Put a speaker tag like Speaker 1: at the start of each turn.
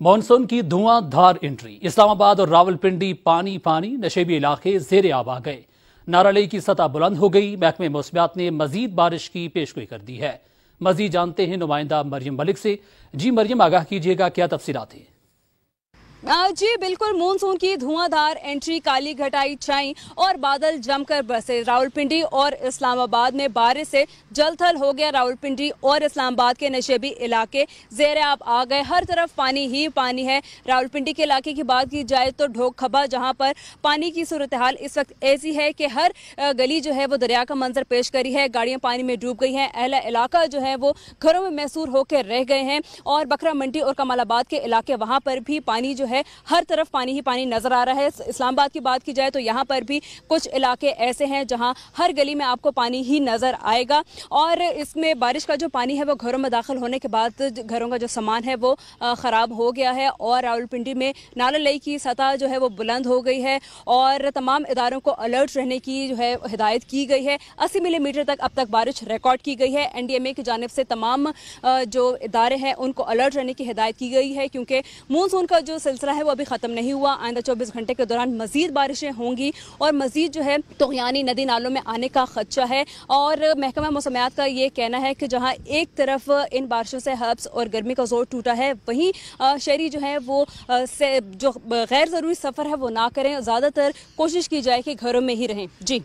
Speaker 1: Monsoon की धुआंधार entry. Islamabad और रावलपिंडी पानी पानी, नशेबी इलाके जेर आब आ गए। नारालई की सतह बुलंद हो गई। महकमे मौसमियात ने मजीद बारिश की पेशगोई कर दी है। मजीद जानते हैं नुमाइंदा मरियम मलिक से। जी मरियम, आगाह कीजिएगा, क्या तफसीलात हैं?
Speaker 2: जी बिल्कुल, मानसून की धुआंधार एंट्री, काली घटाई छाई और बादल जमकर बरसे। रावलपिंडी और इस्लामाबाद में बारिश से जलथल हो गया। रावलपिंडी और इस्लामाबाद के नशेबी इलाके ज़ेर आब आ गए। हर तरफ पानी ही पानी है। रावलपिंडी के इलाके की बात की जाए तो ढोक खबा, जहां पर पानी की सूरत हाल इस वक्त ऐसी है कि हर गली जो है वो दरिया का मंजर पेश करी है। गाड़ियां पानी में डूब गई हैं। अहला इलाका जो है वो घरों में महसूर होकर रह गए हैं। और बकरा मंडी और कमालाबाद के इलाके, वहां पर भी पानी जो है हर तरफ पानी ही पानी नजर आ रहा है। इस्लामाबाद की बात की जाए तो यहाँ पर भी कुछ इलाके ऐसे हैं जहाँ हर गली में आपको पानी ही नजर आएगा। और इसमें बारिश का जो पानी है वो घरों में दाखिल होने के बाद घरों का जो सामान है वो खराब हो गया है। और रावलपिंडी में नारालई की सतह जो है वो बुलंद हो गई है और तमाम इदारों को अलर्ट रहने की जो है हिदायत की गई है। 80 मिलीमीटर तक अब तक बारिश रिकॉर्ड की गई है। NDMA की जानिब से तमाम जो इदारे हैं उनको अलर्ट रहने की हिदायत की गई है, क्योंकि मानसून का जो सिलसिला है वो अभी ख़त्म नहीं हुआ। आइंदा 24 घंटे के दौरान मजीद बारिशें होंगी और मजीद जो है तुग़यानी नदी नालों में आने का खदशा है। और महकमा मौसमियात का ये कहना है कि जहाँ एक तरफ इन बारिशों से हब्स और गर्मी का जोर टूटा है, वहीं शहरी जो है वो जो गैर ज़रूरी सफ़र है वो ना करें। ज़्यादातर कोशिश की जाए कि घरों में ही रहें। जी।